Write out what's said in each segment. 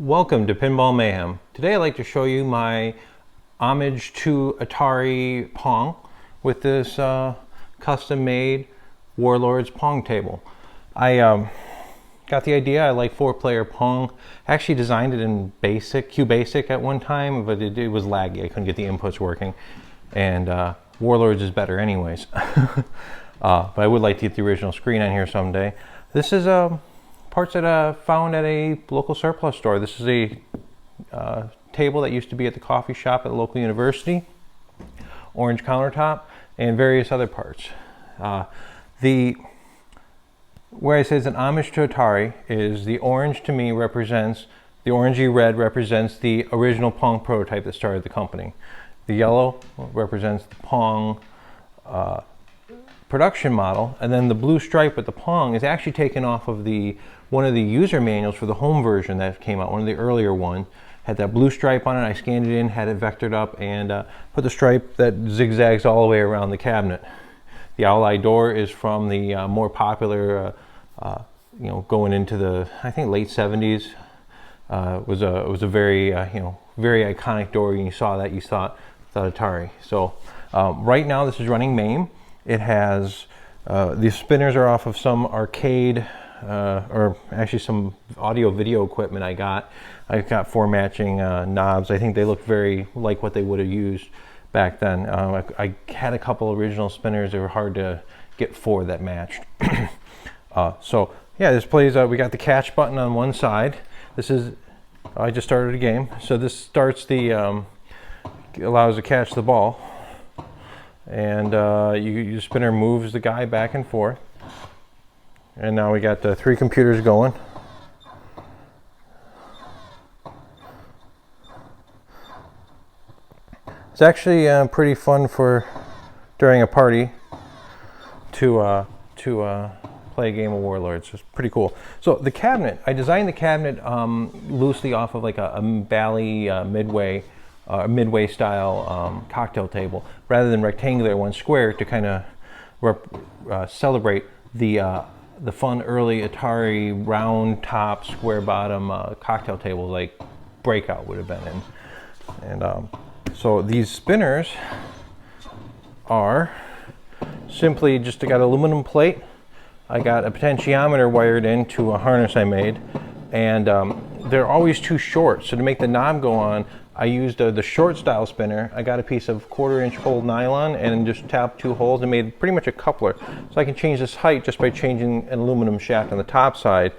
Welcome to Pinball Mayhem. Today I'd like to show you my homage to Atari Pong with this custom-made Warlords Pong table. I got the idea. I like 4-player Pong. I actually designed it in QBasic at one time, but it was laggy. I couldn't get the inputs working, and Warlords is better anyways. But I would like to get the original screen on here someday. This is parts that I found at a local surplus store. This is a table that used to be at the coffee shop at the local university, orange countertop, and various other parts. Where I say it's an homage to Atari is the orange to me represents, the orangey red represents the original Pong prototype that started the company. The yellow represents the Pong production model, and then the blue stripe with the Pong is actually taken off of one of the user manuals for the home version that came out, one of the earlier ones. Had that blue stripe on it. I scanned it in, had it vectored up, and put the stripe that zigzags all the way around the cabinet. The owl eye door is from the more popular, going into the, I think, late 70s. It was a very, very iconic door. And you saw that, you thought Atari. So right now this is running MAME. It has, the spinners are off of some arcade, or actually some audio video equipment I got. I've got 4 matching knobs. I think they look very like what they would have used back then. I had a couple original spinners. They were hard to get 4 that matched. So yeah, this plays, we got the catch button on one side. This is, I just started a game. So this starts the, allows to catch the ball. And your spinner moves the guy back and forth. And now we got the 3 computers going. It's actually pretty fun for during a party to play a game of Warlords. It's pretty cool. So the cabinet, I designed the cabinet loosely off of like a Bally Midway style cocktail table, rather than rectangular, one square, to kind of celebrate the fun early Atari round top, square bottom cocktail tables like Breakout would have been in. And so these spinners are simply just, I got an aluminum plate. I got a potentiometer wired into a harness I made, and they're always too short. So to make the knob go on, I used the short style spinner. I got a piece of 1/4-inch hole nylon and just tapped 2 holes and made pretty much a coupler. So I can change this height just by changing an aluminum shaft on the top side.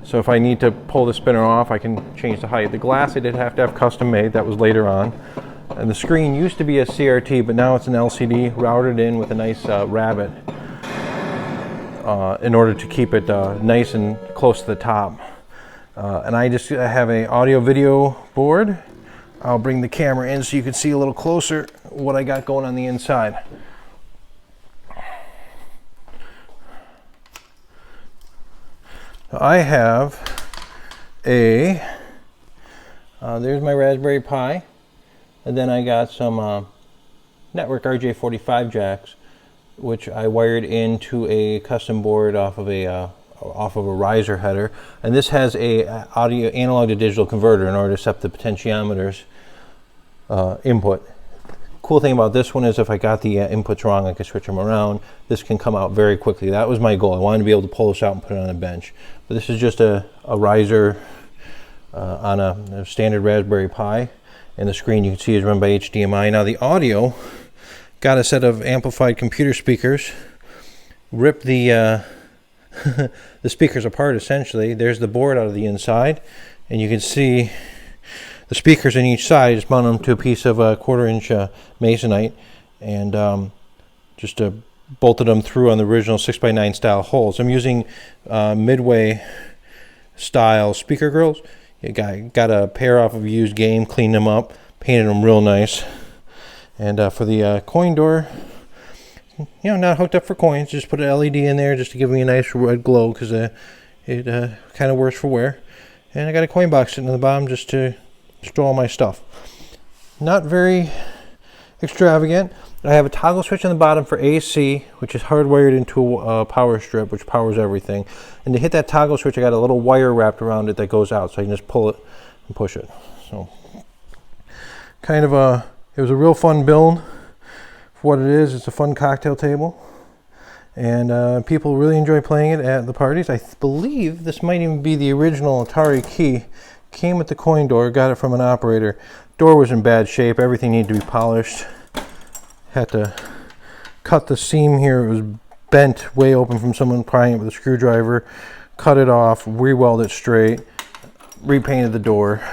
So if I need to pull the spinner off, I can change the height. The glass I did have to have custom made. That was later on. And the screen used to be a CRT, but now it's an LCD routed in with a nice rabbit in order to keep it nice and close to the top. And I have an audio video board. I'll bring the camera in so you can see a little closer what I got going on the inside. I have there's my Raspberry Pi, and then I got some network RJ45 jacks, which I wired into a custom board off of a riser header, and this has a audio analog to digital converter in order to set the potentiometers input. Cool thing about this one is if I got the inputs wrong, I can switch them around. This can come out very quickly. That was my goal. I wanted to be able to pull this out and put it on a bench. But this is just a riser on a standard Raspberry Pi, and the screen you can see is run by HDMI. Now the audio, got a set of amplified computer speakers. Rip the the speakers apart essentially. There's the board out of the inside, and you can see the speakers on each side. Just mount them to a piece of 1/4-inch masonite, and just bolted them through on the original 6x9 style holes. I'm using Midway style speaker grills. Got a pair off of a used game, cleaned them up, painted them real nice. And for the coin door, not hooked up for coins, just put an LED in there just to give me a nice red glow, because it kind of works for wear. And I got a coin box sitting in the bottom just to store all my stuff. Not very extravagant. I have a toggle switch on the bottom for AC, which is hardwired into a power strip, which powers everything. And to hit that toggle switch, I got a little wire wrapped around it that goes out, so I can just pull it and push it. So kind of it was a real fun build for what it is. It's a fun cocktail table, and people really enjoy playing it at the parties. I believe this might even be the original Atari key. Came with the coin door, got it from an operator. Door was in bad shape, everything needed to be polished. Had to cut the seam here, it was bent way open from someone prying it with a screwdriver. Cut it off, re-welded it straight, repainted the door.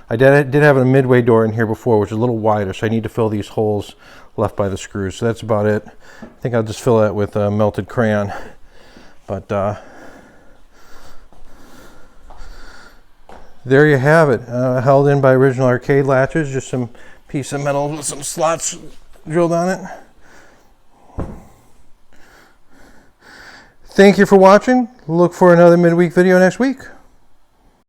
I did have a midway door in here before, which is a little wider, so I need to fill these holes left by the screws. So that's about it. I think I'll just fill that with melted crayon. But there you have it, held in by original arcade latches, just some piece of metal with some slots drilled on it. Thank you for watching. Look for another midweek video next week.